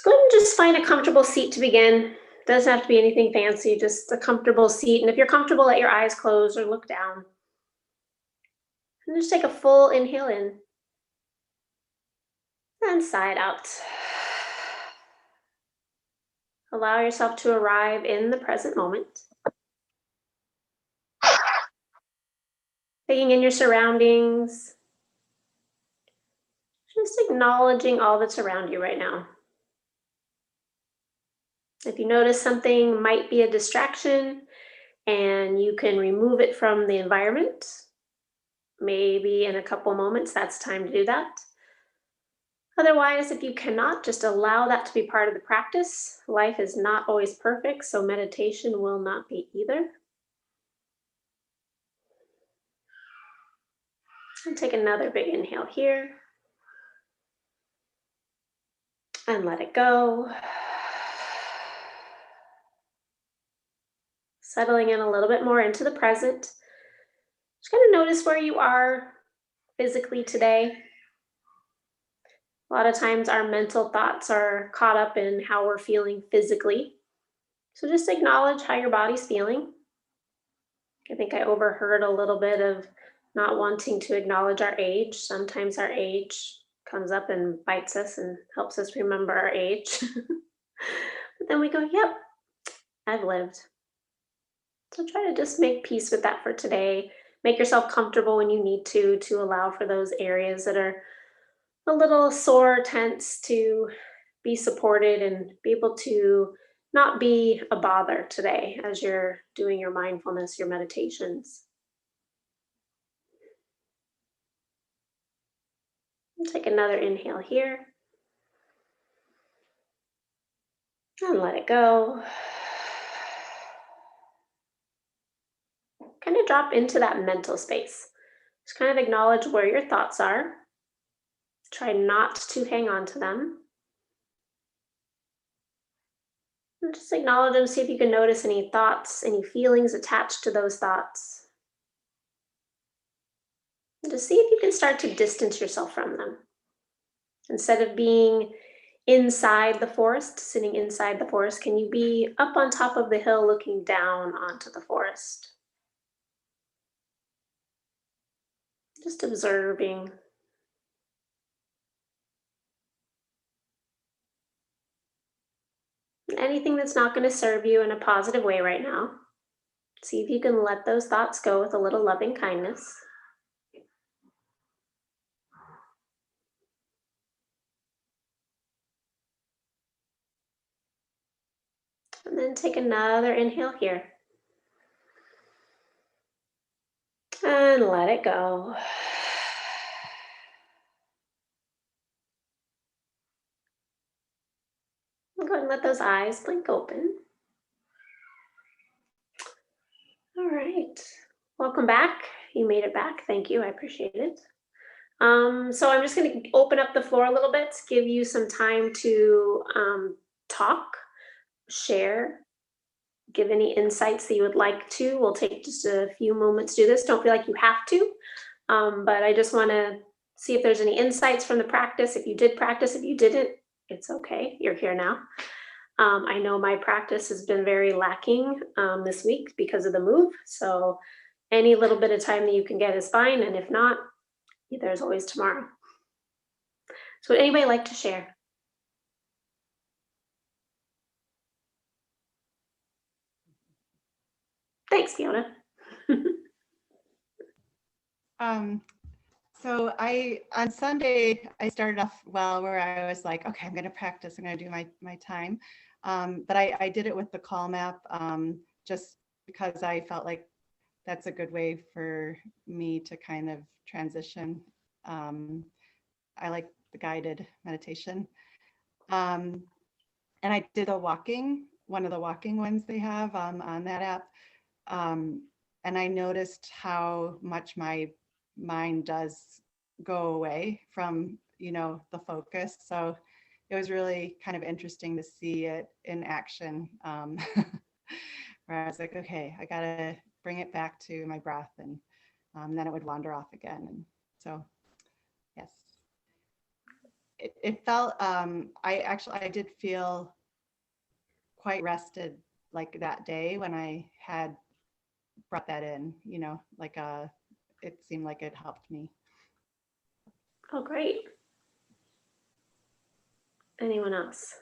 go ahead and just find a comfortable seat to begin. Doesn't have to be anything fancy, just a comfortable seat. And if you're comfortable, let your eyes close or look down. And just take a full inhale in and sigh it out. Allow yourself to arrive in the present moment. Taking in your surroundings. Just acknowledging all that's around you right now. If you notice something might be a distraction and you can remove it from the environment, maybe in a couple moments, that's time to do that. Otherwise, if you cannot, just allow that to be part of the practice. Life is not always perfect, so meditation will not be either. And take another big inhale here. And let it go. Settling in a little bit more into the present. Just kind of notice where you are physically today. A lot of times our mental thoughts are caught up in how we're feeling physically. So just acknowledge how your body's feeling. I think I overheard a little bit of not wanting to acknowledge our age. Sometimes our age comes up and bites us and helps us remember our age. But then we go, yep, I've lived. So try to just make peace with that for today. Make yourself comfortable when you need to allow for those areas that are a little sore, tense, to be supported and be able to not be a bother today as you're doing your mindfulness, your meditations. Take another inhale here. And let it go. Kind of drop into that mental space. Just kind of acknowledge where your thoughts are. Try not to hang on to them. And just acknowledge them, see if you can notice any thoughts, any feelings attached to those thoughts. And just see if you can start to distance yourself from them. Instead of being inside the forest, sitting inside the forest, can you be up on top of the hill looking down onto the forest? Just observing. Anything that's not going to serve you in a positive way right now, see if you can let those thoughts go with a little loving kindness. And then take another inhale here. And let it go. Go ahead and let those eyes blink open. All right. Welcome back. You made it back. Thank you. I appreciate it. So I'm just going to open up the floor a little bit, give you some time to talk, share, give any insights that you would like to. We'll take just a few moments to do this. Don't feel like you have to, but I just want to see if there's any insights from the practice. If you did practice, if you didn't, it's okay. You're here now. I know my practice has been very lacking this week because of the move. So any little bit of time that you can get is fine. And if not, there's always tomorrow. So would anybody like to share? Thanks, Fiona. So on Sunday, I started off well where I was like, okay, I'm going to practice. I'm going to do my time. But I did it with the Calm app just because I felt like that's a good way for me to kind of transition. I like the guided meditation. And I did one of the walking ones they have on that app. And I noticed how much my mind does go away from, the focus. So it was really kind of interesting to see it in action. Where I was like, okay, I gotta bring it back to my breath, and then it would wander off again. And so, yes. it felt, I did feel quite rested like that day when I had brought that in, like it seemed like it helped me. Oh, great. Anyone else?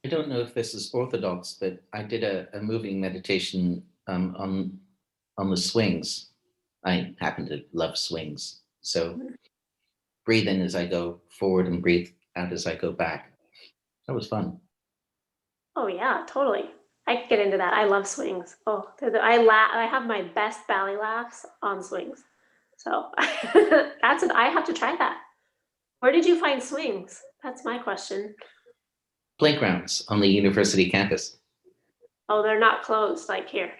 I don't know if this is orthodox, but I did a moving meditation on the swings. I happen to love swings. So breathe in as I go forward and breathe out as I go back. That was fun. Oh yeah, totally. I could get into that. I love swings. Oh, I have my best belly laughs on swings. So I have to try that. Where did you find swings? That's my question. Playgrounds on the university campus. Oh, they're not closed like here.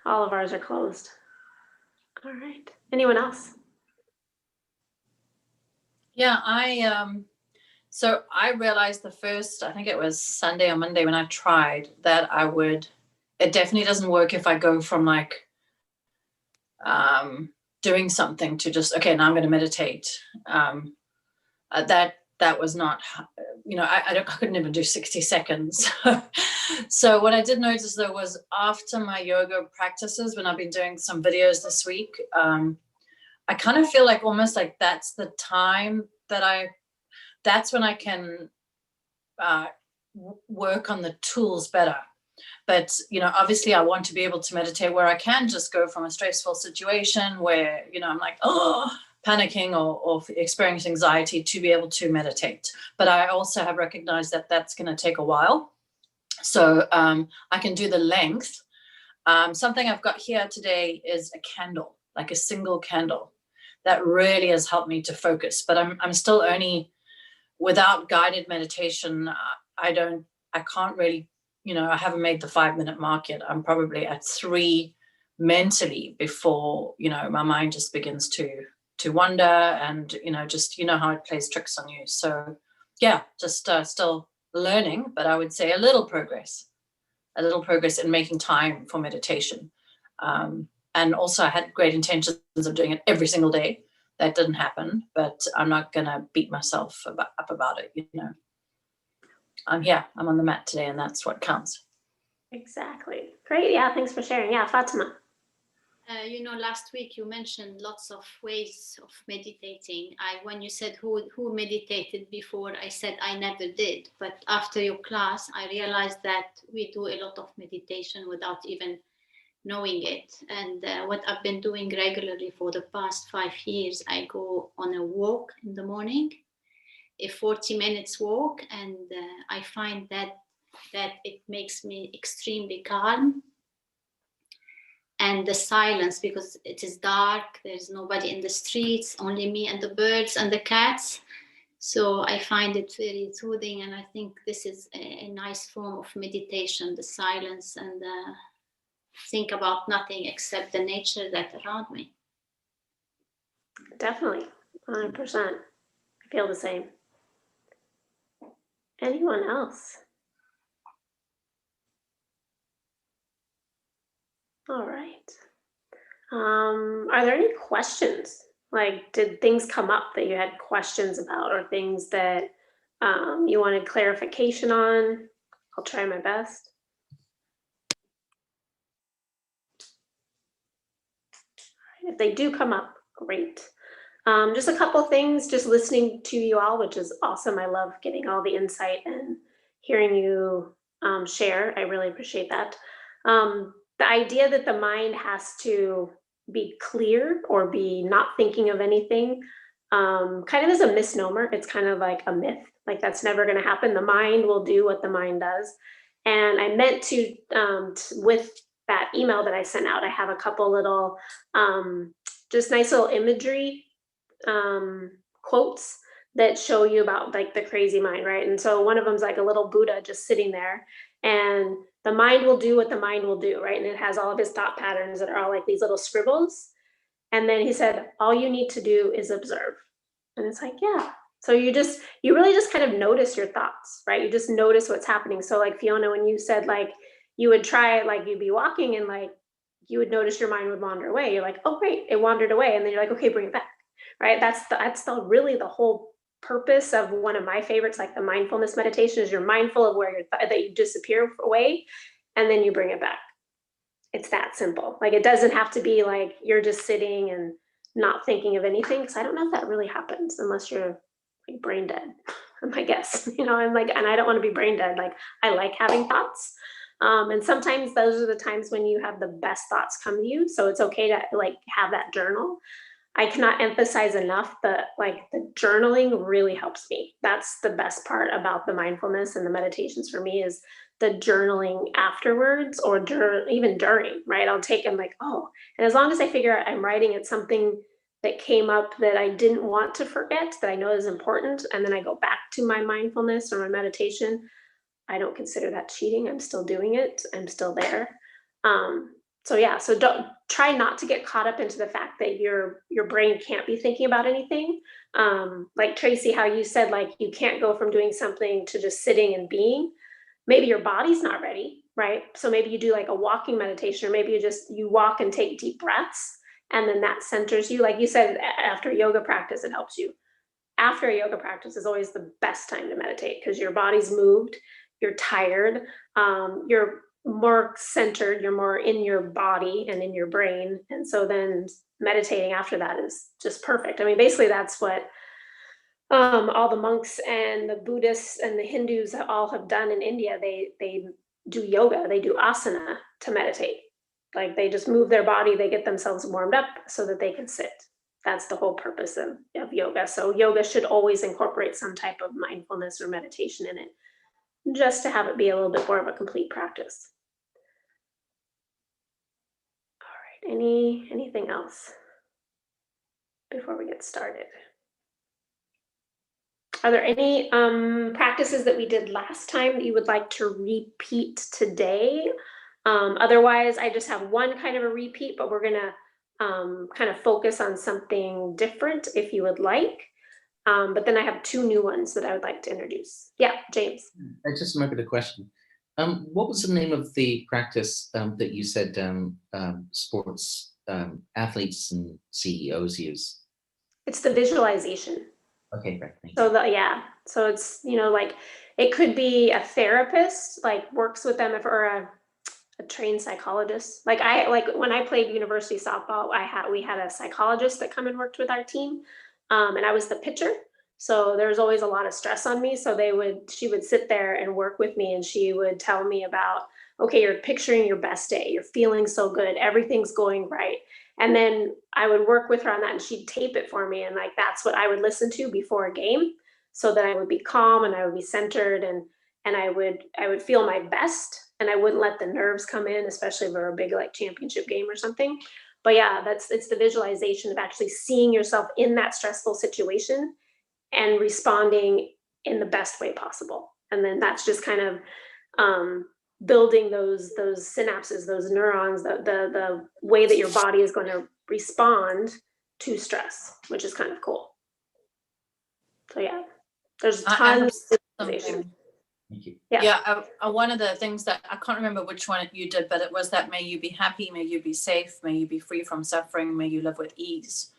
All of ours are closed. All right. Anyone else? Yeah, so I realized the first, I think it was Sunday or Monday when I tried that it definitely doesn't work if I go from like doing something to just, okay, now I'm going to meditate. That was not, I couldn't even do 60 seconds. So what I did notice though was after my yoga practices, when I've been doing some videos this week, I kind of feel like almost like that's the time that's when I can work on the tools better. But, obviously I want to be able to meditate where I can just go from a stressful situation where, I'm like, panicking or experiencing anxiety to be able to meditate. But I also have recognized that that's going to take a while. So I can do the length. Something I've got here today is a candle, like a single candle. That really has helped me to focus. But I'm still only, without guided meditation, I can't really, I haven't made the 5-minute mark yet. I'm probably at 3 mentally before, my mind just begins to wander and, just, how it plays tricks on you. So yeah, just still learning, but I would say a little progress in making time for meditation. And also I had great intentions of doing it every single day. That didn't happen, but I'm not going to beat myself up about it. I'm here, I'm on the mat today, and that's what counts. Exactly. Great. Yeah. Thanks for sharing. Yeah. Fatima. Last week you mentioned lots of ways of meditating. When you said who meditated before, I said I never did. But after your class, I realized that we do a lot of meditation without even knowing it. And what I've been doing regularly for the past 5 years, I go on a walk in the morning, a 40 minutes walk, and I find that it makes me extremely calm. And the silence, because it is dark, there's nobody in the streets, only me and the birds and the cats. So I find it very soothing, and I think this is a nice form of meditation, the silence, and think about nothing except the nature that's around me. Definitely. 100%. I feel the same. Anyone else? All right. Are there any questions? Like, did things come up that you had questions about, or things that you wanted clarification on? I'll try my best. If they do come up, great. Just a couple things, just listening to you all, which is awesome. I love getting all the insight and hearing you share. I really appreciate that. The idea that the mind has to be clear or be not thinking of anything kind of is a misnomer. It's kind of like a myth, like that's never going to happen. The mind will do what the mind does. And I meant to, with that email that I sent out, I have a couple little just nice little imagery quotes that show you about like the crazy mind, right? And so one of them's like a little Buddha just sitting there, and the mind will do what the mind will do, right? And it has all of his thought patterns that are all like these little scribbles. And then he said, all you need to do is observe. And it's like, yeah. So you really just kind of notice your thoughts, right? You just notice what's happening. So like Fiona, when you said like you would try it, like you'd be walking and like you would notice your mind would wander away. You're like, oh great, it wandered away. And then you're like, okay, bring it back. right? That's really the whole purpose of one of my favorites, like the mindfulness meditation, is you're mindful of where that you disappear away, and then you bring it back. It's that simple. Like, it doesn't have to be like you're just sitting and not thinking of anything, because I don't know if that really happens unless you're like brain dead. My guess, I'm like, and I don't want to be brain dead. Like, I like having thoughts. And sometimes those are the times when you have the best thoughts come to you. So it's okay to like have that journal. I cannot emphasize enough that like the journaling really helps me. That's the best part about the mindfulness and the meditations for me, is the journaling afterwards, or even during, right? I'll take, I'm like, oh, and as long as I figure out I'm writing at something that came up that I didn't want to forget, that I know is important, and then I go back to my mindfulness or my meditation, I don't consider that cheating. I'm still doing it. I'm still there. So yeah, so don't try not to get caught up into the fact that your brain can't be thinking about anything. Like Tracy, how you said, like, you can't go from doing something to just sitting and being. Maybe your body's not ready, right? So maybe you do like a walking meditation, or maybe you walk and take deep breaths, and then that centers you. Like you said, after yoga practice, it helps you. After a yoga practice is always the best time to meditate, because your body's moved, you're tired, you're more centered, you're more in your body and in your brain. And so then meditating after that is just perfect. I mean, basically that's what all the monks and the Buddhists and the Hindus all have done in India. They do yoga, they do asana to meditate. Like, they just move their body, they get themselves warmed up so that they can sit. That's the whole purpose of yoga. So yoga should always incorporate some type of mindfulness or meditation in it, just to have it be a little bit more of a complete practice. All right, anything else before we get started? Are there any practices that we did last time that you would like to repeat today? Otherwise, I just have one kind of a repeat, but we're gonna kind of focus on something different if you would like. But then I have two new ones that I would like to introduce. Yeah, James. I just remembered a question. What was the name of the practice that you said sports athletes and CEOs use? It's the visualization. Okay, right. Thank you. So so it's, like, it could be a therapist, like, works with them, or a trained psychologist. Like when I played university softball, we had a psychologist that come and worked with our team, and I was the pitcher. So there was always a lot of stress on me. So she would sit there and work with me, and she would tell me about, okay, you're picturing your best day, you're feeling so good, everything's going right. And then I would work with her on that, and she'd tape it for me, and like that's what I would listen to before a game, so that I would be calm and I would be centered, and I would feel my best, and I wouldn't let the nerves come in, especially if we're a big like championship game or something. But yeah, it's the visualization of actually seeing yourself in that stressful situation and responding in the best way possible. And then that's just kind of building those synapses, those neurons, the way that your body is going to respond to stress, which is kind of cool. So yeah, there's tons of visualization. Thank you. Yeah. One of the things that I can't remember which one you did, but it was that may you be happy, may you be safe, may you be free from suffering, may you live with ease.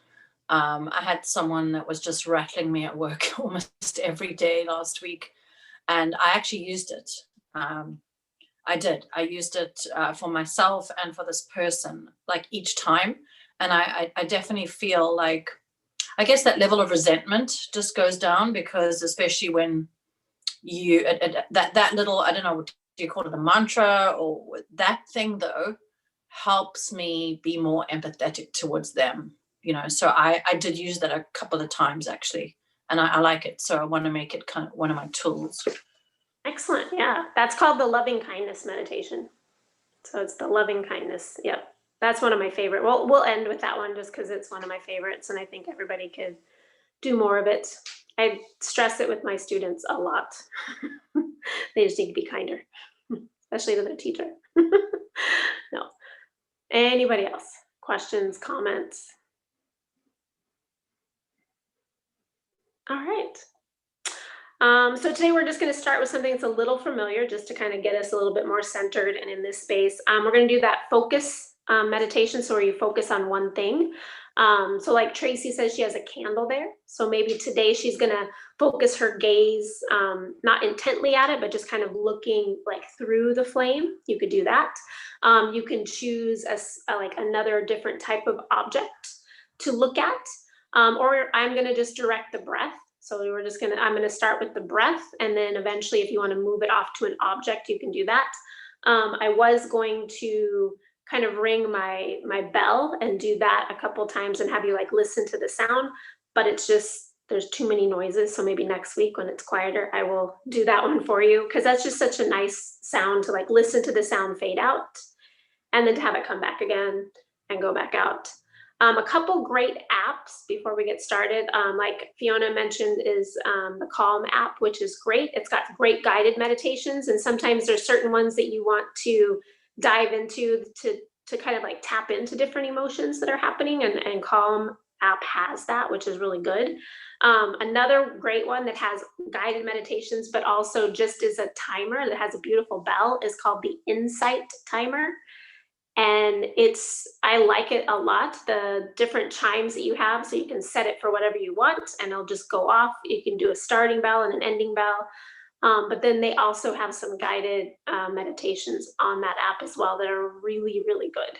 I had someone that was just rattling me at work almost every day last week, and I actually used it. I used it for myself and for this person, like each time. And I definitely feel like, I guess that level of resentment just goes down, because especially when you, that little, I don't know, what do you call it, a mantra, or that thing though, helps me be more empathetic towards them, so I did use that a couple of times actually, and I like it. So I want to make it kind of one of my tools. Excellent. Yeah, that's called the loving kindness meditation. So it's the loving kindness. Yep, that's one of my favorite. Well, we'll end with that one just because it's one of my favorites, and I think everybody could do more of it. I stress it with my students a lot. They just need to be kinder, especially to their teacher. No. Anybody else? Questions, comments? All right. So today we're just going to start with something that's a little familiar, just to kind of get us a little bit more centered and in this space. We're going to do that focus meditation, so where you focus on one thing. So like Tracy says, she has a candle there. So maybe today she's gonna focus her gaze, not intently at it, but just kind of looking like through the flame. You could do that. You can choose like another different type of object to look at, or I'm gonna just direct the breath. So I'm gonna start with the breath, and then eventually if you wanna move it off to an object, you can do that. I was going to kind of ring my bell and do that a couple times and have you like listen to the sound, but it's just, there's too many noises. So maybe next week when it's quieter, I will do that one for you, because that's just such a nice sound to like listen to the sound fade out and then to have it come back again and go back out. A couple great apps before we get started, like Fiona mentioned, is the Calm app, which is great. It's got great guided meditations, and sometimes there's certain ones that you want to dive into to kind of like tap into different emotions that are happening, and Calm app has that, which is really good. Another great one that has guided meditations, but also just is a timer that has a beautiful bell, is called the Insight Timer. And I like it a lot, the different chimes that you have, so you can set it for whatever you want and it'll just go off. You can do a starting bell and an ending bell. But then they also have some guided meditations on that app as well that are really, really good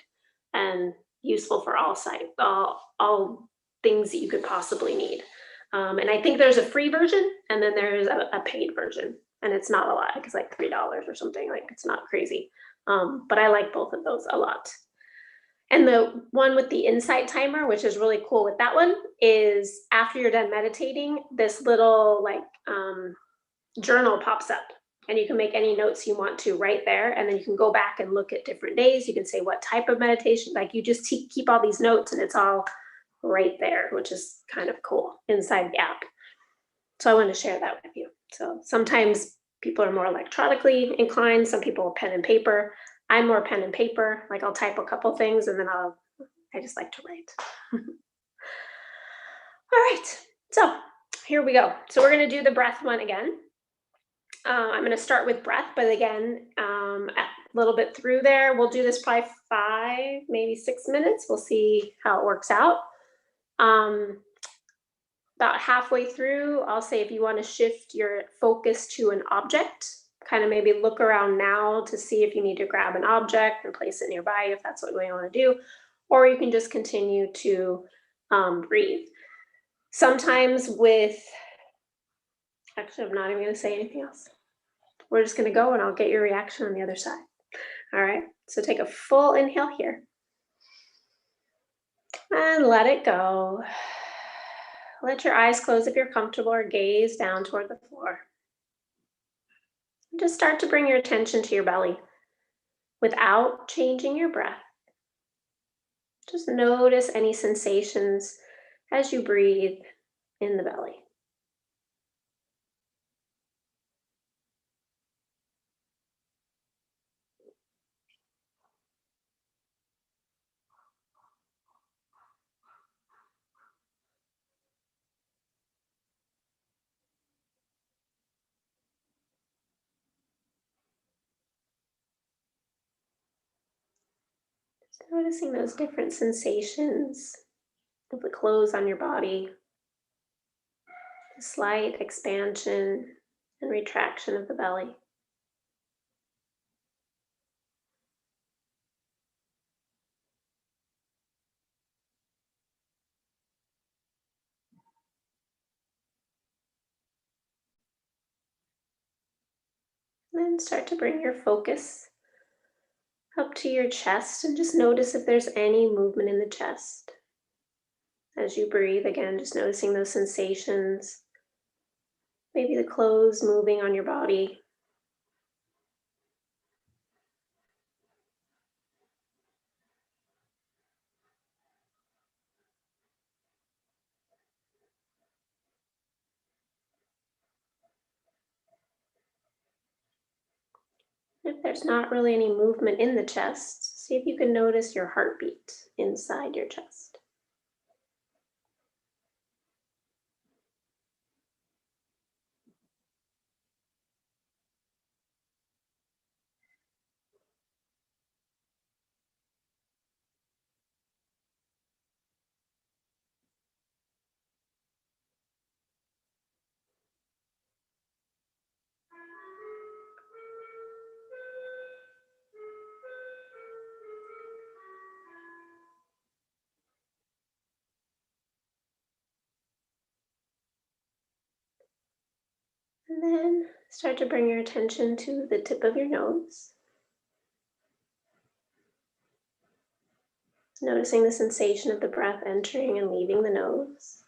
and useful for all things that you could possibly need. And I think there's a free version and then there's a paid version, and it's not a lot. It's like $3 or something, like it's not crazy. But I like both of those a lot. And the one with the Insight Timer, which is really cool with that one, is after you're done meditating, this little like journal pops up, and you can make any notes you want to right there. And then you can go back and look at different days. You can say what type of meditation, like you just keep all these notes and it's all right there, which is kind of cool inside the app. So I want to share that with you. So sometimes people are more electronically inclined, some people are pen and paper. I'm more pen and paper, like I'll type a couple things and then I just like to write. All right, so here we go. So we're gonna do the breath one again. I'm gonna start with breath, but again, a little bit through there. We'll do this probably 5, maybe 6 minutes. We'll see how it works out. About halfway through, I'll say if you want to shift your focus to an object, kind of maybe look around now to see if you need to grab an object and place it nearby, if that's what we want to do, or you can just continue to breathe. Sometimes actually, I'm not even going to say anything else. We're just going to go and I'll get your reaction on the other side. All right, so take a full inhale here and let it go. Let your eyes close if you're comfortable, or gaze down toward the floor. Just start to bring your attention to your belly without changing your breath. Just notice any sensations as you breathe in the belly. Just noticing those different sensations of the clothes on your body, the slight expansion and retraction of the belly. And then start to bring your focus up to your chest and just notice if there's any movement in the chest. As you breathe, again, just noticing those sensations, maybe the clothes moving on your body. If there's not really any movement in the chest, see if you can notice your heartbeat inside your chest. And then start to bring your attention to the tip of your nose. Noticing the sensation of the breath entering and leaving the nose.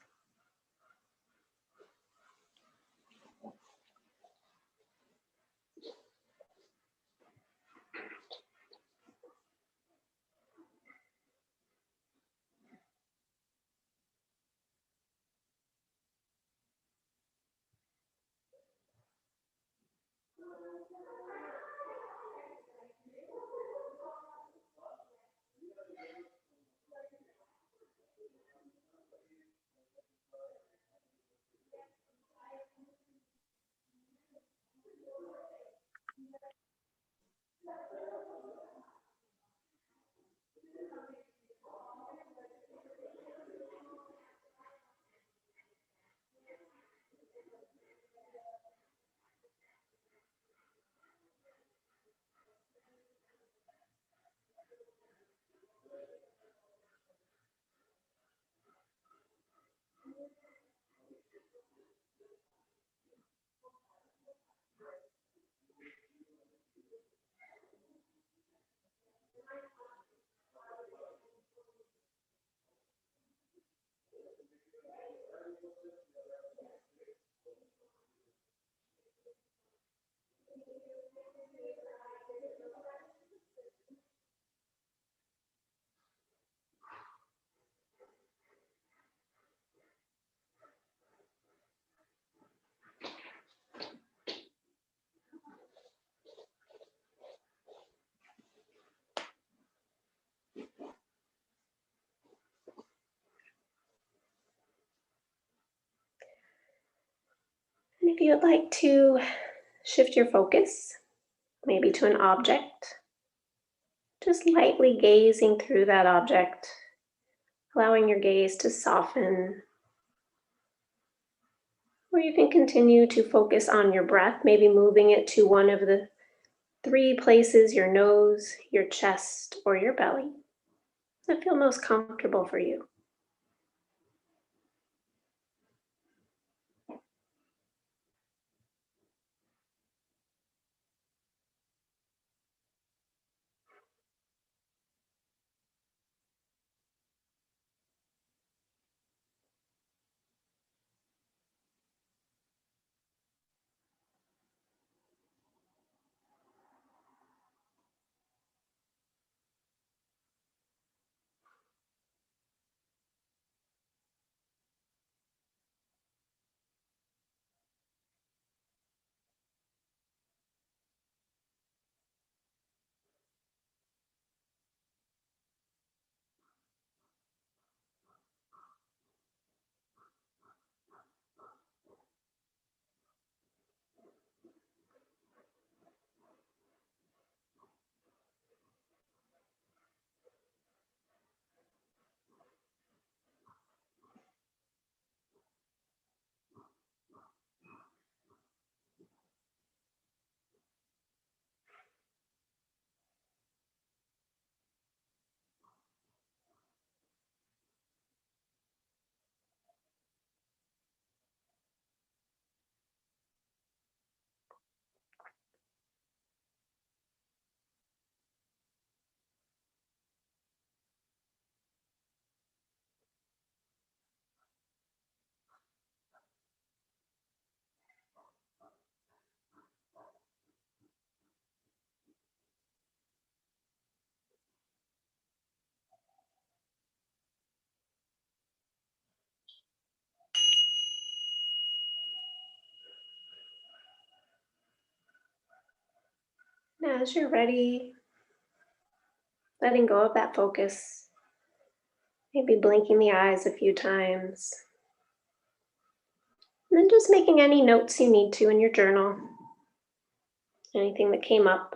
And if you would like to shift your focus, maybe to an object, just lightly gazing through that object, allowing your gaze to soften. Or you can continue to focus on your breath, maybe moving it to one of the 3 places, your nose, your chest, or your belly, that feel most comfortable for you. Now, as you're ready, letting go of that focus, maybe blinking the eyes a few times, and then just making any notes you need to in your journal, anything that came up.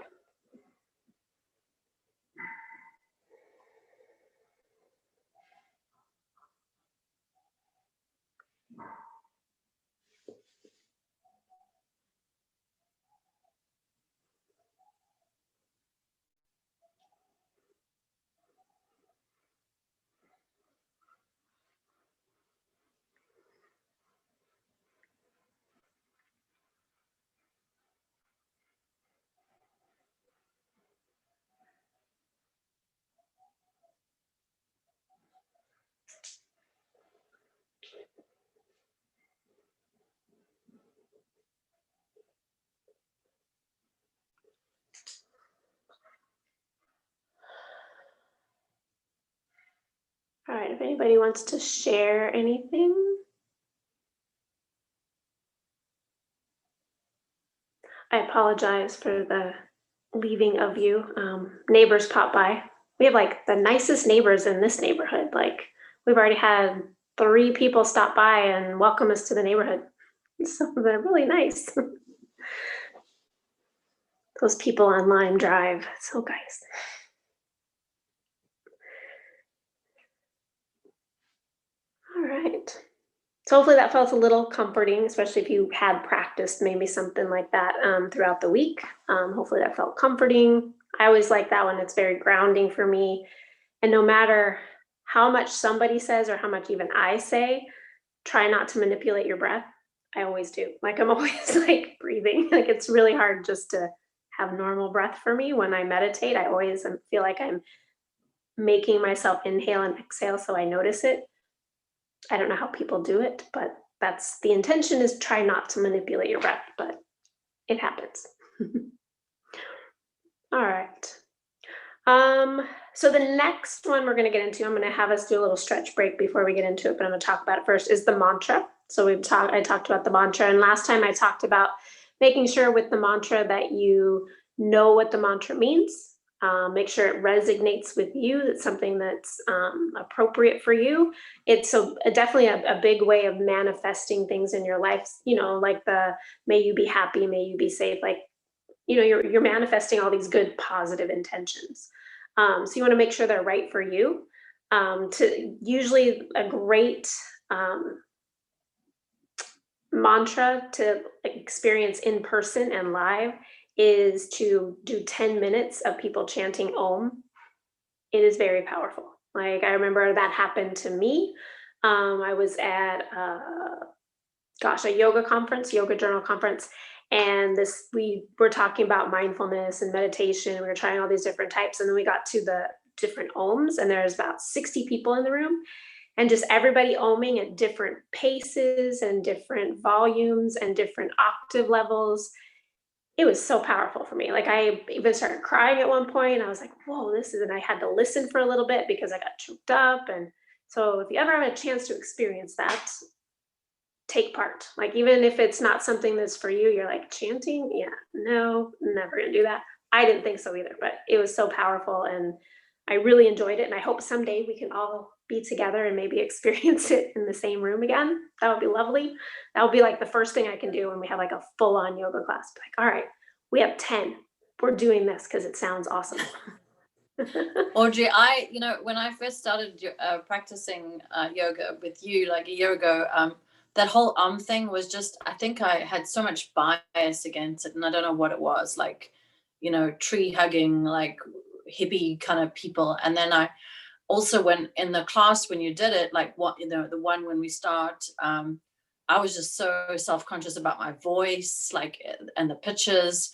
right, if anybody wants to share anything. I apologize for the leaving of you. Neighbors pop by. We have like the nicest neighbors in this neighborhood. Like we've already had 3 people stop by and welcome us to the neighborhood. So they're really nice. Those people on Lime Drive, so nice. All right. So hopefully that felt a little comforting, especially if you had practiced maybe something like that throughout the week. Hopefully that felt comforting. I always like that one. It's very grounding for me. And no matter how much somebody says or how much even I say, try not to manipulate your breath. I always do. Like I'm always like breathing. Like it's really hard just to have normal breath for me when I meditate. I always feel like I'm making myself inhale and exhale so I notice it. I don't know how people do it, but that's the intention, is try not to manipulate your breath, but it happens. All right. So the next one we're going to get into, I'm going to have us do a little stretch break before we get into it, but I'm going to talk about it first, is the mantra. So I talked about the mantra, and last time I talked about making sure with the mantra that you know what the mantra means. Make sure it resonates with you. That's something that's appropriate for you. It's definitely a big way of manifesting things in your life. You know, like the "May you be happy, may you be safe." Like, you know, you're manifesting all these good, positive intentions. So you want to make sure they're right for you. Usually a great mantra to experience in person and live is to do 10 minutes of people chanting Om. It is very powerful. Like I remember that happened to me. I was at a yoga conference, yoga journal conference, and we were talking about mindfulness and meditation. We were trying all these different types, and then we got to the different Oms, and there's about 60 people in the room, and just everybody oming at different paces and different volumes and different octave levels. It was so powerful for me. Like I even started crying at one point. I was like, whoa, and I had to listen for a little bit because I got choked up. And so if you ever have a chance to experience that, take part. Like even if it's not something that's for you, you're like, chanting? Yeah, no, never gonna do that. I didn't think so either, but it was so powerful and I really enjoyed it. And I hope someday we can all be together and maybe experience it in the same room again. That would be lovely. That would be like the first thing I can do when we have like a full-on yoga class. Be like, all right, we have 10. We're doing this because it sounds awesome. Audrey, when I first started practicing yoga with you like a year ago, that whole thing was just, I think I had so much bias against it, and I don't know what it was, like, tree hugging, like hippie kind of people. And then I also, when in the class, when you did it, like the one when we start, I was just so self-conscious about my voice, like, and the pitches.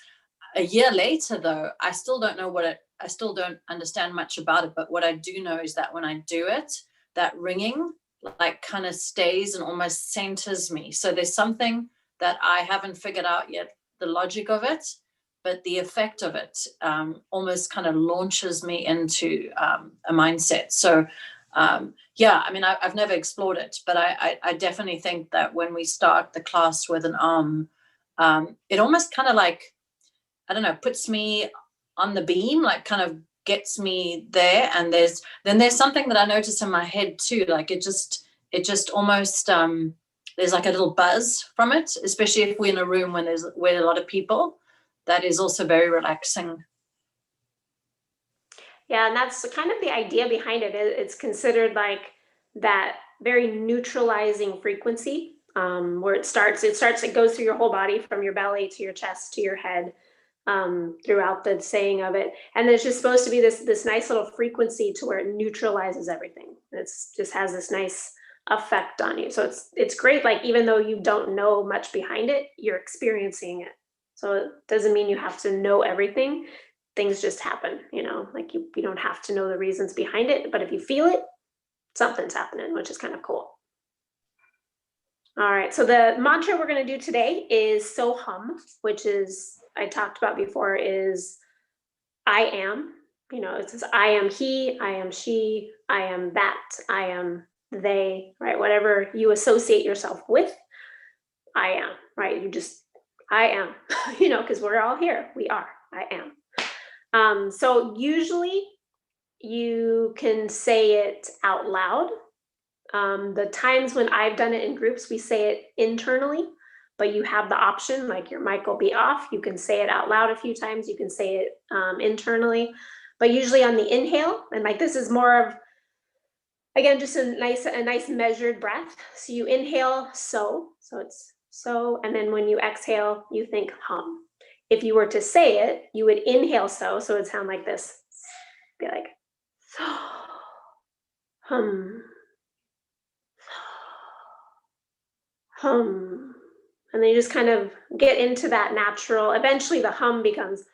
A year later, though, I still don't understand much about it. But what I do know is that when I do it, that ringing like kind of stays and almost centers me. So there's something that I haven't figured out yet, the logic of it, but the effect of it almost kind of launches me into a mindset. So I've never explored it, but I definitely think that when we start the class with an it almost kind of like, I don't know, puts me on the beam, like kind of gets me there. And there's something that I notice in my head too, like it just almost there's like a little buzz from it, especially if we're in a room when there's a lot of people. That is also very relaxing. Yeah, and that's kind of the idea behind it. It's considered like that very neutralizing frequency, where it goes through your whole body, from your belly to your chest to your head, throughout the saying of it. And there's just supposed to be this nice little frequency to where it neutralizes everything. It's just has this nice effect on you. So it's great. Like even though you don't know much behind it, you're experiencing it. So it doesn't mean you have to know everything. Things just happen, like you don't have to know the reasons behind it, but if you feel it, something's happening, which is kind of cool. All right, so the mantra we're going to do today is Soham, which is, I talked about before, is I am. You know, it says, I am he, I am she, I am that, I am they, right? Whatever you associate yourself with, I am, right? You just, I am, you know, because we're all here. We are, I am. So usually you can say it out loud. The times when I've done it in groups, we say it internally, but you have the option, like your mic will be off. You can say it out loud a few times. You can say it internally, but usually on the inhale, and like this is more of, again, just a nice measured breath. So you inhale, so it's so, and then when you exhale, you think hum. If you were to say it, you would inhale so it'd sound like this. Be like, hum, hum. And then you just kind of get into that natural, eventually the hum becomes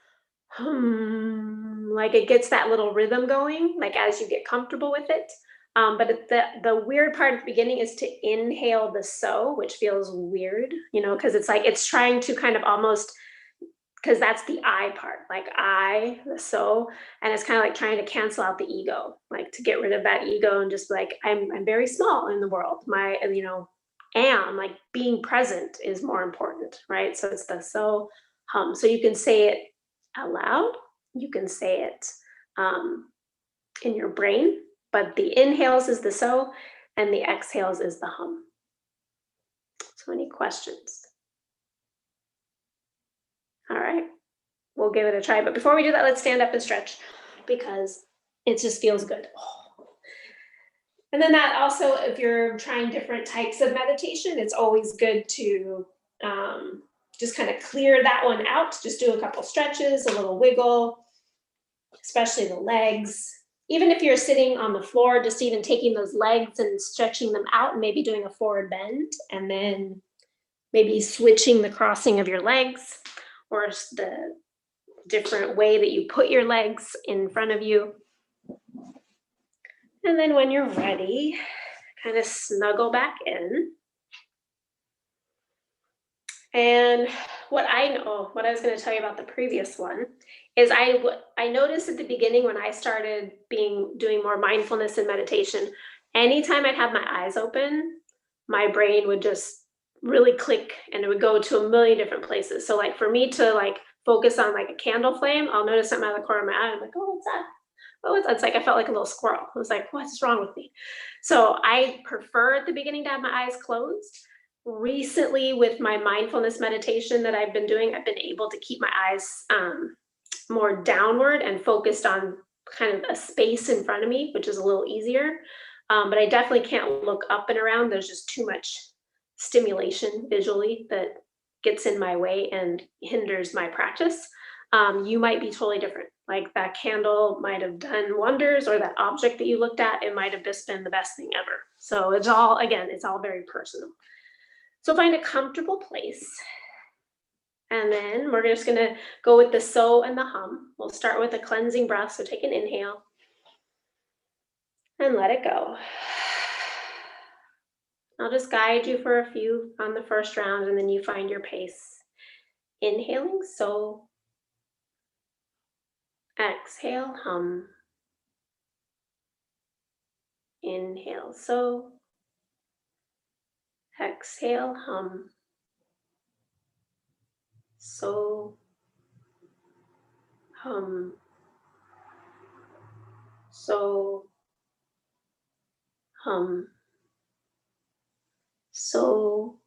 hum, like it gets that little rhythm going, like as you get comfortable with it. But the weird part at the beginning is to inhale the so, which feels weird, you know, because it's like it's trying to kind of almost, because that's the I part, like I, the so, and it's kind of like trying to cancel out the ego, like to get rid of that ego and just like I'm very small in the world. My, you know, am like being present is more important, right? So it's the so hum. So you can say it out loud, you can say it in your brain, but the inhales is the so, and the exhales is the hum. So any questions? All right, we'll give it a try. But before we do that, let's stand up and stretch because it just feels good. And then that also, if you're trying different types of meditation, it's always good to just kind of clear that one out. Just do a couple stretches, a little wiggle, especially the legs. Even if you're sitting on the floor, just even taking those legs and stretching them out and maybe doing a forward bend and then maybe switching the crossing of your legs or the different way that you put your legs in front of you. And then when you're ready, kind of snuggle back in. And what I was going to tell you about the previous one is I noticed at the beginning when I started doing more mindfulness and meditation, anytime I'd have my eyes open, my brain would just really click and it would go to a million different places. So like for me to like focus on like a candle flame, I'll notice something out of the corner of my eye. I'm like, oh, what's that? Oh, it's like I felt like a little squirrel. I was like, what's wrong with me? So I prefer at the beginning to have my eyes closed. Recently, with my mindfulness meditation that I've been doing, I've been able to keep my eyes more downward and focused on kind of a space in front of me, which is a little easier. But I definitely can't look up and around. There's just too much stimulation visually that gets in my way and hinders my practice. You might be totally different. Like that candle might have done wonders, or that object that you looked at, it might have just been the best thing ever. So it's all very personal. So find a comfortable place. And then we're just gonna go with the so and the hum. We'll start with a cleansing breath. So take an inhale and let it go. I'll just guide you for a few on the first round and then you find your pace. Inhaling so. Exhale hum. Inhale so. Exhale hum. So hum. So hum. So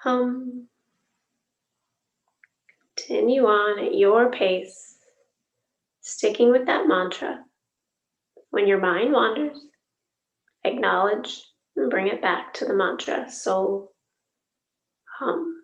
hum. Continue on at your pace, sticking with that mantra. When your mind wanders, acknowledge and bring it back to the mantra. So hum.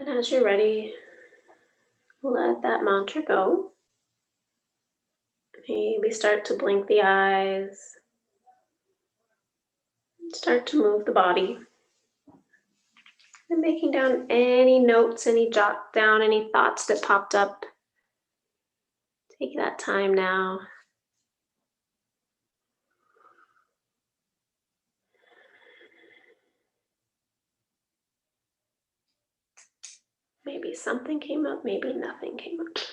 And as you're ready, let that mantra go. Maybe start to blink the eyes. Start to move the body. And making down any notes, jot down any thoughts that popped up. Take that time now. Maybe something came up, maybe nothing came up.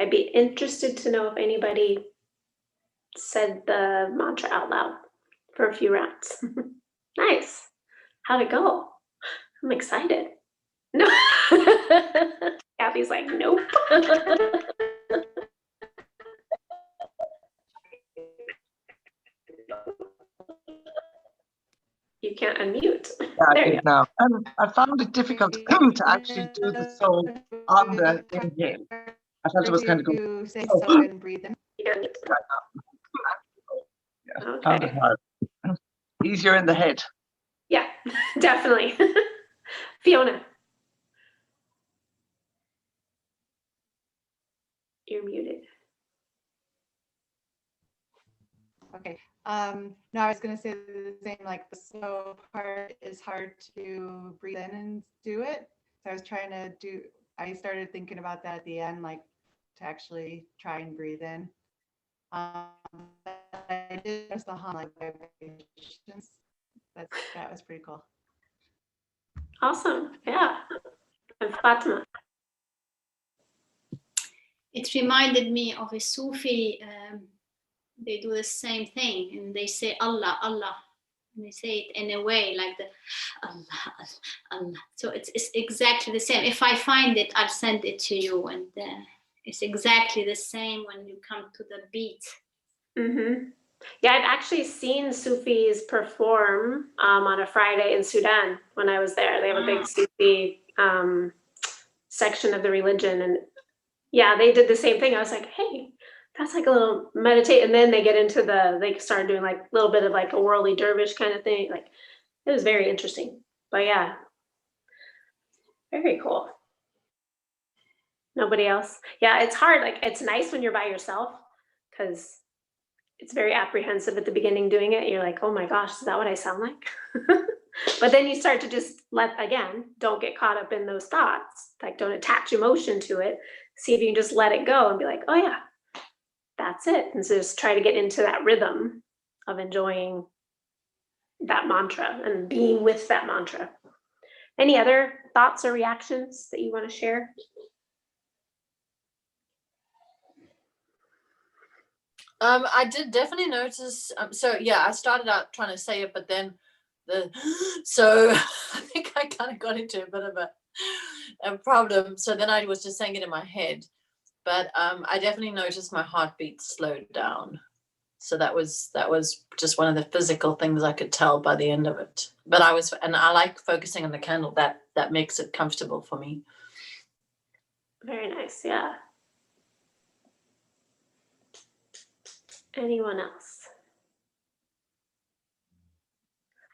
I'd be interested to know if anybody said the mantra out loud for a few rounds. Nice. How'd it go? I'm excited. No. Abby's like, nope. You can't unmute. Yeah, I There you did now. I found it difficult to actually do the soul on the inhale. I felt it was kind of going. You say so and breathe in. go. Yeah, found it Okay. hard. Easier in the head. Yeah, definitely. Fiona. You're muted. Okay. No, I was going to say the same, like the slow part is hard to breathe in and do it. So I was trying to I started thinking about that at the end, like to actually try and breathe in. I did just the hum, like vibrations. That was pretty cool. Awesome. Yeah. And Fatima. It reminded me of a Sufi. They do the same thing, and they say Allah, Allah, and they say it in a way like the Allah, Allah. So it's exactly the same. If I find it, I'll send it to you, and it's exactly the same when you come to the beat. Mm-hmm. Yeah, I've actually seen Sufis perform on a Friday in Sudan when I was there. They have a big Sufi section of the religion, and yeah, they did the same thing. I was like, hey, that's like a little meditate, and then they get into they start doing like a little bit of like a whirly dervish kind of thing. Like it was very interesting. But yeah, very cool. Nobody else? Yeah, it's hard. Like it's nice when you're by yourself because it's very apprehensive at the beginning doing it. You're like, oh my gosh, is that what I sound like? But then you start to just don't get caught up in those thoughts. Like don't attach emotion to it. See if you can just let it go and be like, oh yeah, that's it. And so just try to get into that rhythm of enjoying that mantra and being with that mantra. Any other thoughts or reactions that you want to share? I did definitely notice. So yeah, I started out trying to say it, but then so I think I kind of got into a bit of a problem. So then I was just saying it in my head, but I definitely noticed my heartbeat slowed down. So that was just one of the physical things I could tell by the end of it. But I like focusing on the candle. That makes it comfortable for me. Very nice. Yeah. Anyone else?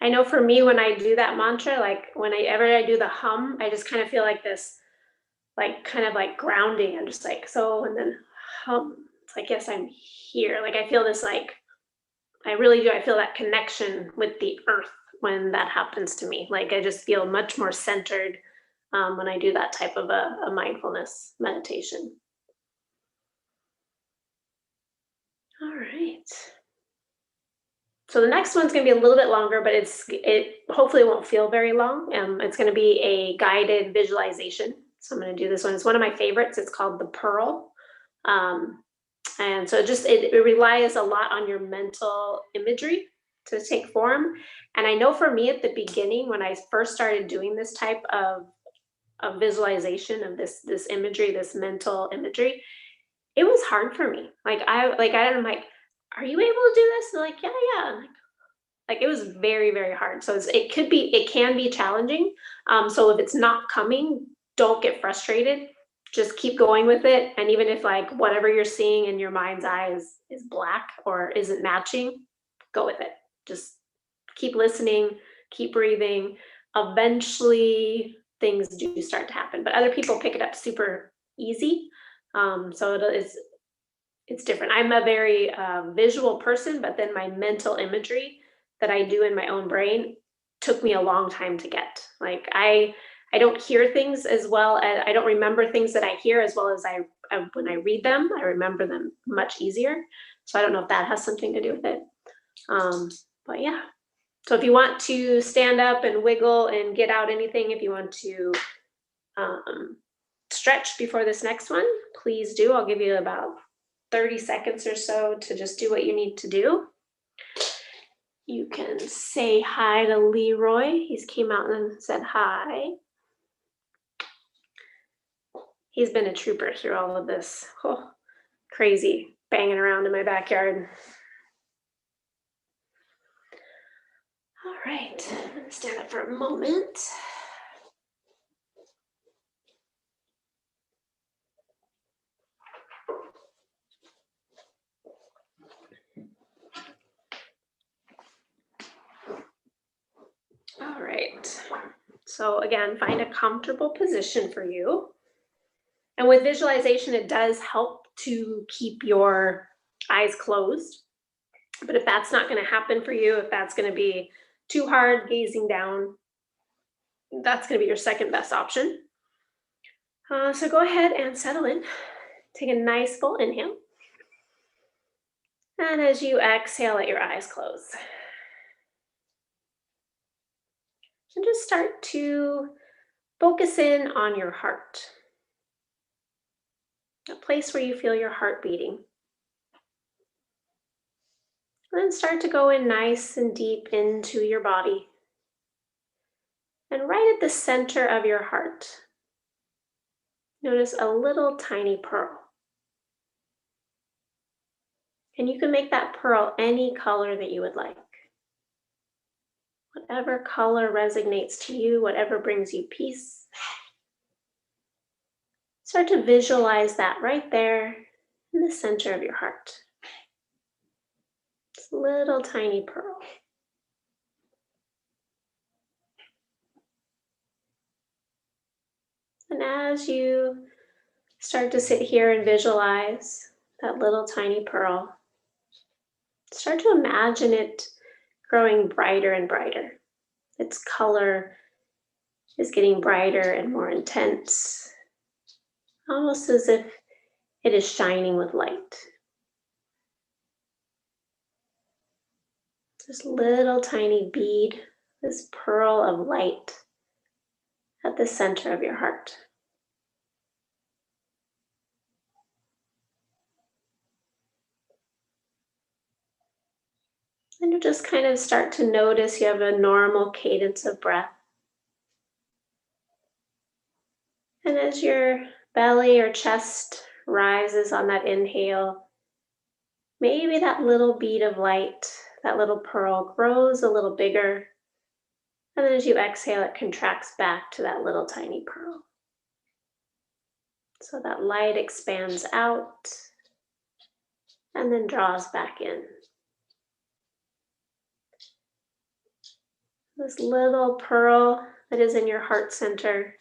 I know for me, when I do that mantra, like whenever I do the hum, I just kind of feel like this, like kind of like grounding. I'm just like, so, and then hum. It's like, yes, I'm here. Like I feel this, like, I really do. I feel that connection with the earth when that happens to me. Like I just feel much more centered when I do that type of a mindfulness meditation. All right. So the next one's going to be a little bit longer, but it hopefully won't feel very long. It's going to be a guided visualization. So I'm going to do this one. It's one of my favorites. It's called the Pearl. And so it relies a lot on your mental imagery to take form. And I know for me at the beginning, when I first started doing this type of visualization of this imagery, this mental imagery, it was hard for me. I'm like, are you able to do this? And they're like, yeah. Like it was very, very hard. So it can be challenging. So if it's not coming, don't get frustrated. Just keep going with it. And even if like whatever you're seeing in your mind's eye is black or isn't matching, go with it. Just keep listening, keep breathing. eventually things do start to happen, but other people pick it up super easy. So it's different. I'm a very visual person, but then my mental imagery that I do in my own brain took me a long time to get. Like I don't hear things as well as I don't remember things that I hear as well as I when I read them. I remember them much easier. So I don't know if that has something to do with it. But yeah. So if you want to stand up and wiggle and get out anything, if you want to stretch before this next one, please do. I'll give you about 30 seconds or so to just do what you need to do. You can say hi to Leroy. He's came out and said hi. He's been a trooper through all of this. Oh, crazy banging around in my backyard. All right, I'm gonna stand up for a moment. All right, so again, find a comfortable position for you. And with visualization, it does help to keep your eyes closed. But if that's not going to happen for you, if that's going to be too hard gazing down, that's going to be your second best option. So go ahead and settle in. Take a nice full inhale. And as you exhale, let your eyes close. And just start to focus in on your heart. A place where you feel your heart beating. And then start to go in nice and deep into your body. And right at the center of your heart, notice a little tiny pearl. And you can make that pearl any color that you would like. Whatever color resonates to you, whatever brings you peace. Start to visualize that right there in the center of your heart. This little tiny pearl. And as you start to sit here and visualize that little tiny pearl, start to imagine it growing brighter and brighter. Its color is getting brighter and more intense, almost as if it is shining with light. This little tiny bead, this pearl of light at the center of your heart. And you just kind of start to notice you have a normal cadence of breath. And as your belly or chest rises on that inhale, maybe that little bead of light, that little pearl grows a little bigger. And then as you exhale, it contracts back to that little tiny pearl. So that light expands out and then draws back in. This little pearl that is in your heart center,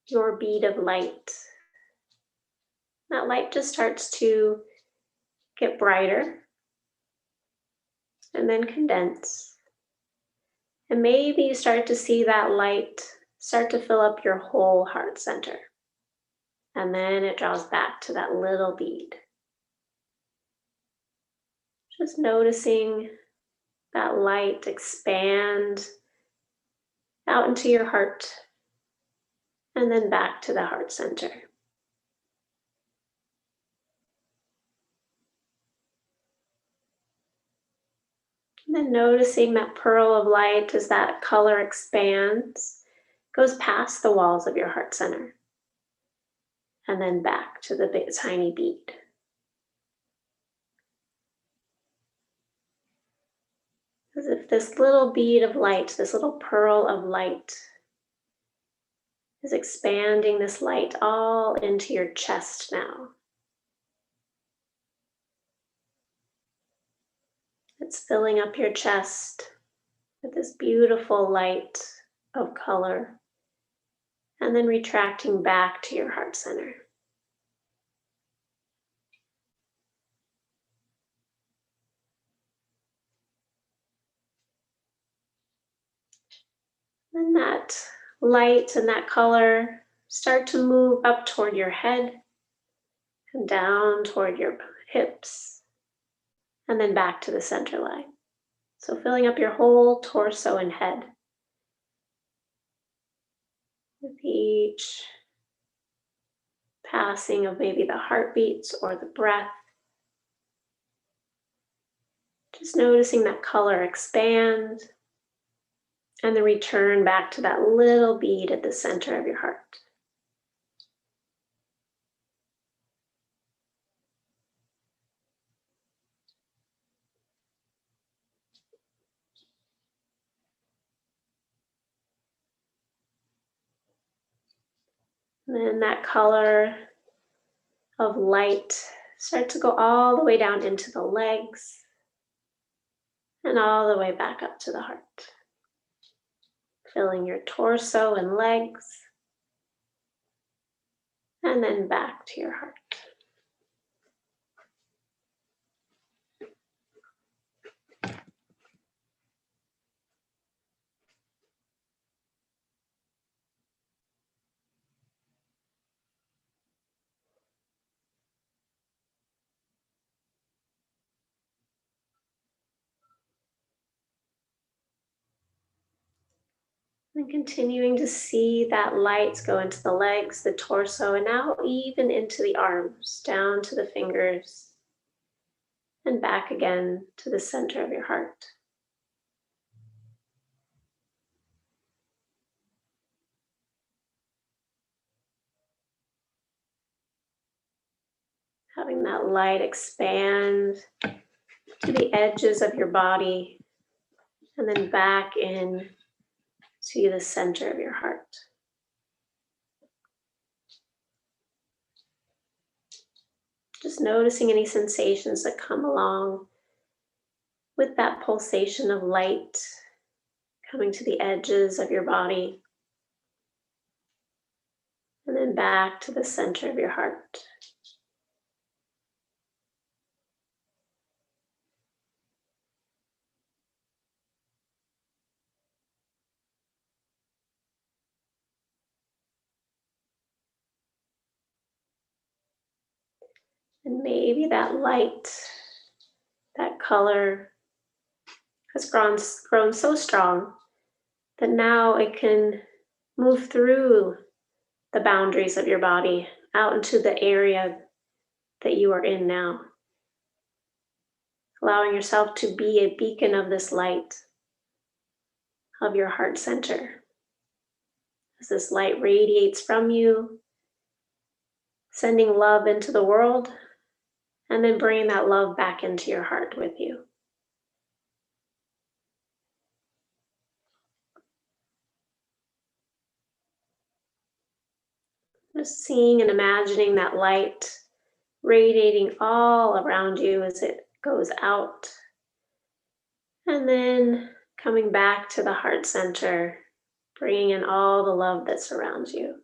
your bead of light. That light just starts to get brighter and then condense. And maybe you start to see that light start to fill up your whole heart center. And then it draws back to that little bead. Just noticing that light expand out into your heart and then back to the heart center. And then noticing that pearl of light as that color expands, goes past the walls of your heart center and then back to the big tiny bead. As if this little bead of light, this little pearl of light, is expanding this light all into your chest now. It's filling up your chest with this beautiful light of color, and then retracting back to your heart center. And that light and that color start to move up toward your head and down toward your hips, and then back to the center line. So filling up your whole torso and head with each passing of maybe the heartbeats or the breath. Just noticing that color expand and then return back to that little bead at the center of your heart. And then that color of light start to go all the way down into the legs and all the way back up to the heart. Filling your torso and legs, and then back to your heart. And continuing to see that light go into the legs, the torso, and now even into the arms, down to the fingers, and back again to the center of your heart. Having that light expand to the edges of your body, and then back in to the center of your heart. Just noticing any sensations that come along with that pulsation of light coming to the edges of your body, and then back to the center of your heart. And maybe that light, that color has grown so strong that now it can move through the boundaries of your body out into the area that you are in now. Allowing yourself to be a beacon of this light of your heart center. As this light radiates from you, sending love into the world, and then bringing that love back into your heart with you. Just seeing and imagining that light radiating all around you as it goes out. And then coming back to the heart center, bringing in all the love that surrounds you.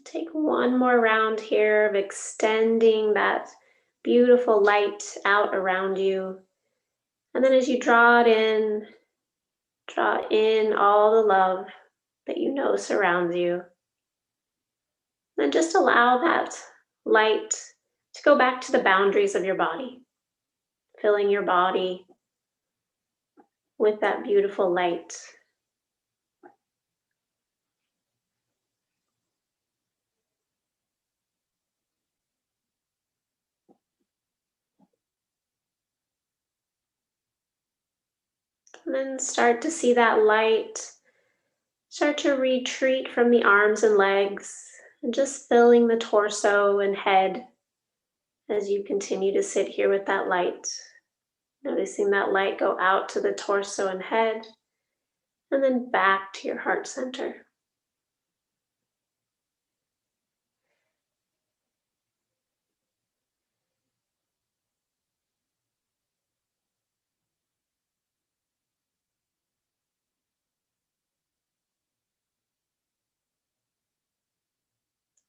Take one more round here of extending that beautiful light out around you. And then as you draw in all the love that you know surrounds you. Then just allow that light to go back to the boundaries of your body, filling your body with that beautiful light. And then start to see that light start to retreat from the arms and legs And just filling the torso and head as you continue to sit here with that light. Noticing that light go out to the torso and head, and then back to your heart center.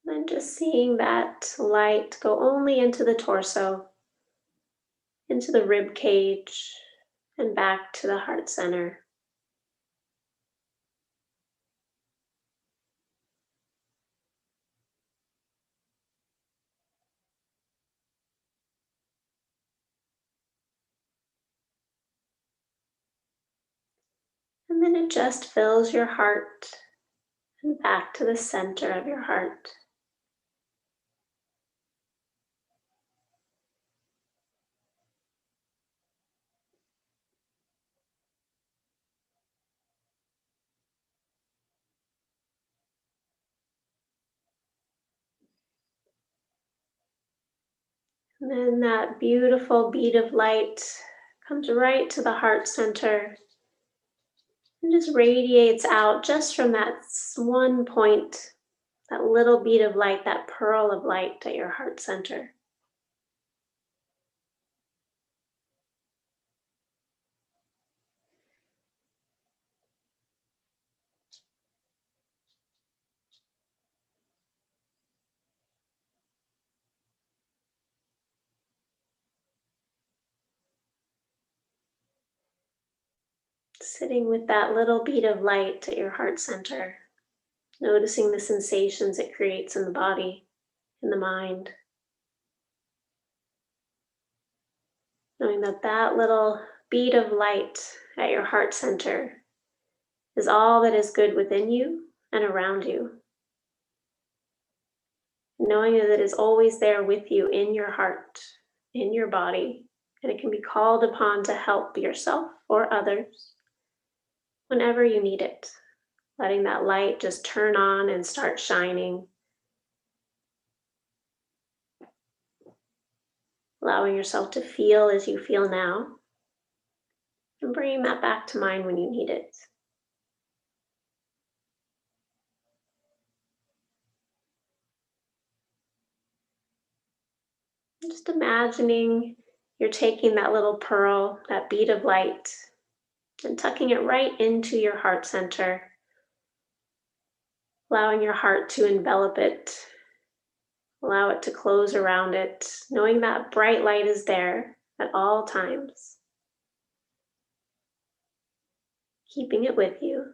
And just seeing that light go only into the torso, into the rib cage, and back to the heart center. And then it just fills your heart and back to the center of your heart. And then that beautiful bead of light comes right to the heart center and just radiates out just from that one point, that little bead of light, that pearl of light at your heart center. Sitting with that little bead of light at your heart center, noticing the sensations it creates in the body, in the mind. Knowing that that little bead of light at your heart center is all that is good within you and around you. Knowing that it is always there with you in your heart, in your body, and it can be called upon to help yourself or others whenever you need it. Letting that light just turn on and start shining. Allowing yourself to feel as you feel now, and bringing that back to mind when you need it. Just imagining you're taking that little pearl, that bead of light, and tucking it right into your heart center, allowing your heart to envelop it, allow it to close around it, knowing that bright light is there at all times, keeping it with you.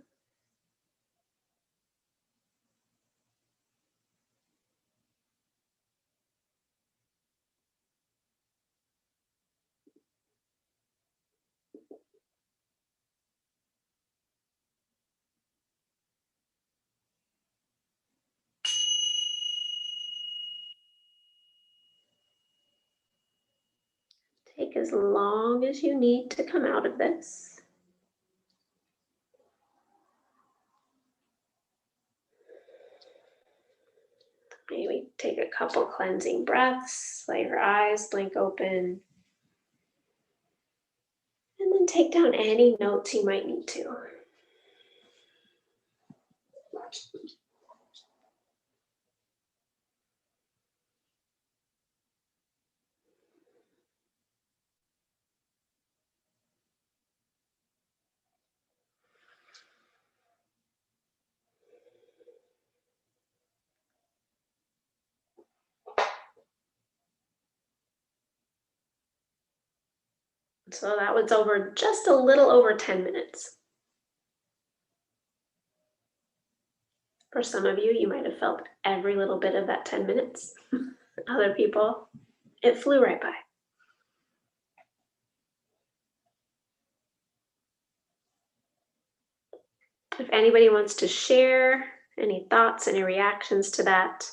Take as long as you need to come out of this. Maybe take a couple cleansing breaths, let your eyes blink open, and then take down any notes you might need to. So that was over just a little over 10 minutes. For some of you, you might have felt every little bit of that 10 minutes. Other people, it flew right by. If anybody wants to share any thoughts, any reactions to that,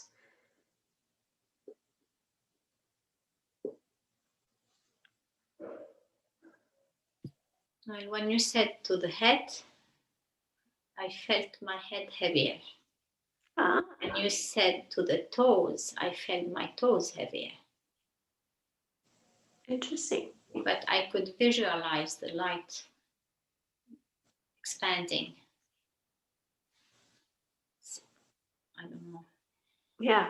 When you said to the head, I felt my head heavier. when you said to the toes, I felt my toes heavier, Interesting. but I could visualize the light expanding. I don't know. Yeah.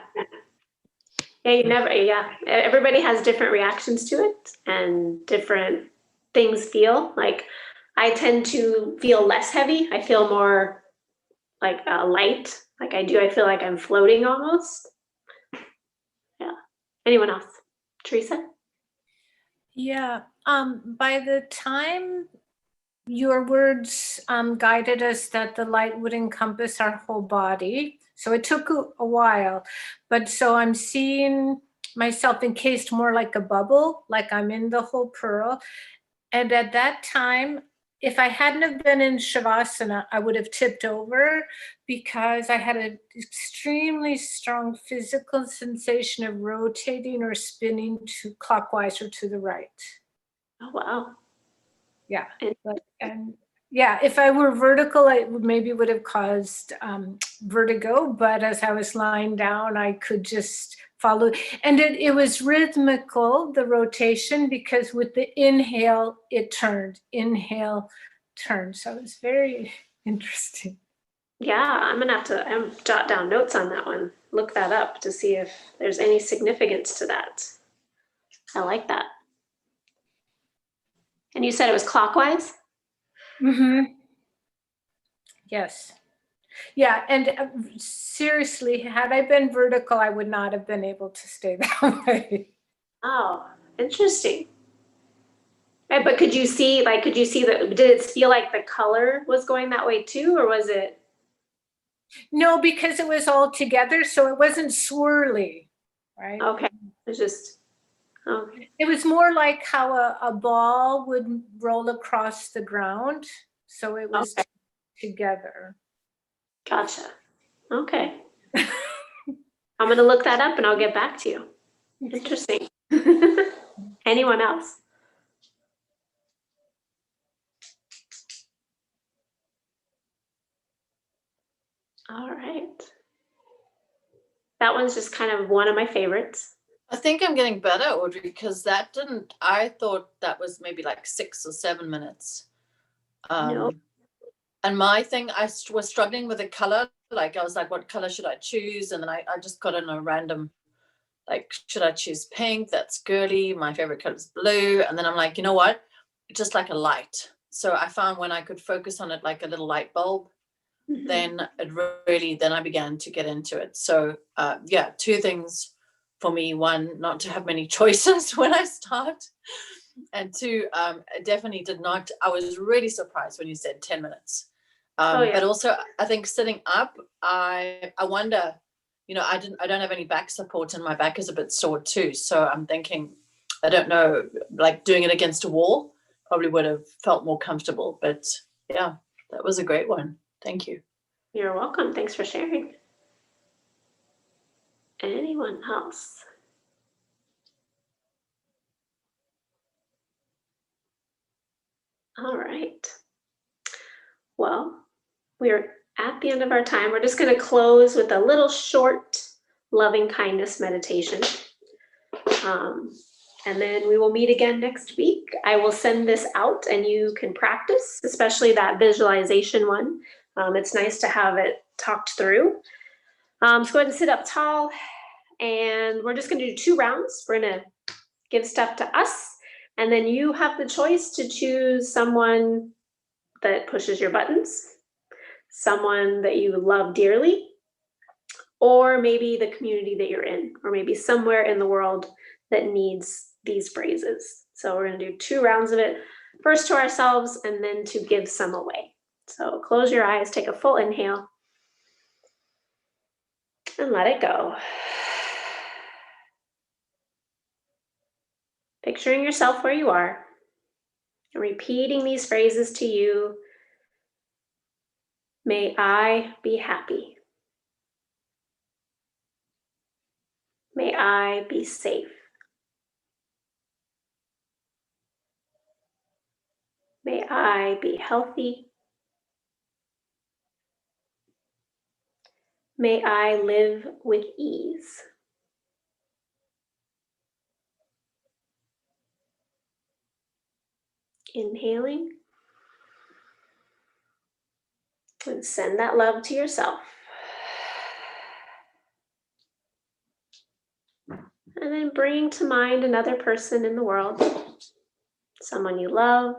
Yeah, everybody has different reactions to it and different things feel. Like I tend to feel less heavy. I feel more like light. Like I feel like I'm floating almost. Yeah. Anyone else? Teresa? Yeah. By the time your words guided us that the light would encompass our whole body, so it took a while, but so I'm seeing myself encased more like a bubble, like I'm in the whole pearl. And at that time, if I hadn't have been in Shavasana, I would have tipped over because I had an extremely strong physical sensation of rotating or spinning to clockwise or to the right. Oh, wow. Yeah. And- And yeah, if I were vertical, it maybe would have caused vertigo, but as I was lying down, I could just follow. And it was rhythmical, the rotation, because with the inhale, it turned, inhale, turned. So it was very interesting. Yeah, I'm gonna have to jot down notes on that one. Look that up to see if there's any significance to that. I like that. And you said it was clockwise? Mm-hmm. Yes. Yeah, and seriously, had I been vertical, I would not have been able to stay that way. Oh, interesting. But could you see did it feel like the color was going that way too, or was it? No, because it was all together, so it wasn't swirly, right? Okay, it's just, okay. It was more like how a ball would roll across the ground. So it was Okay. together. Gotcha. Okay. I'm gonna look that up and I'll get back to you. Interesting. Anyone else? All right. That one's just kind of one of my favorites. I think I'm getting better, Audrey, because I thought that was maybe like 6 or 7 minutes. No. And my thing, was struggling with the color. Like I was like, what color should I choose? And then I just got in a random, like, should I choose pink? That's girly. My favorite color is blue. And then I'm like, you know what? Just like a light. So I found when I could focus on it like a little light bulb, Mhm. then I began to get into it. So yeah, 2 things for me. 1, not to have many choices when I start. And 2, I definitely did not. I was really surprised when you said 10 minutes. Yeah. But also I think sitting up, I wonder, I don't have any back support and my back is a bit sore too. So I'm thinking, I don't know, like doing it against a wall probably would have felt more comfortable. But yeah, that was a great one. Thank you. You're welcome. Thanks for sharing. Anyone else? All right. Well, we're at the end of our time. We're just going to close with a little short loving kindness meditation. And then we will meet again next week. I will send this out and you can practice, especially that visualization one. It's nice to have it talked through. So go ahead and sit up tall. And we're just going to do 2 rounds. We're going to give stuff to us. And then you have the choice to choose someone that pushes your buttons, someone that you love dearly, or maybe the community that you're in, or maybe somewhere in the world that needs these phrases. So we're going to do 2 rounds of it, first to ourselves and then to give some away. So close your eyes, take a full inhale, and let it go. Picturing yourself where you are and repeating these phrases to you. May I be happy. May I be safe. May I be healthy. May I live with ease. Inhaling. And send that love to yourself. And then bring to mind another person in the world, someone you love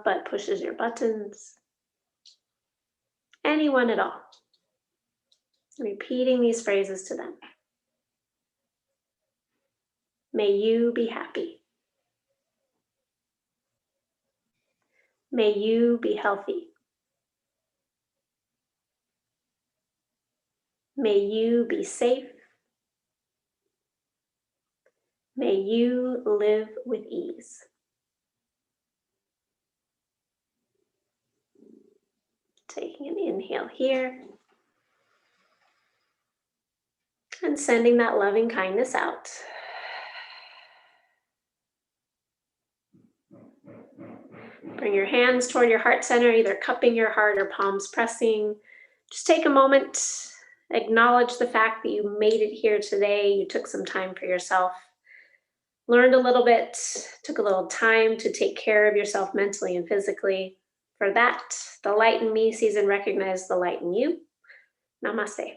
but pushes your buttons, anyone at all. Repeating these phrases to them. May you be happy. May you be healthy. May you be safe. May you live with ease. Taking an inhale here. And sending that loving kindness out. Bring your hands toward your heart center, either cupping your heart or palms pressing. Just take a moment, acknowledge the fact that you made it here today. You took some time for yourself, learned a little bit, took a little time to take care of yourself mentally and physically. For that, the light in me sees and recognizes the light in you. Namaste.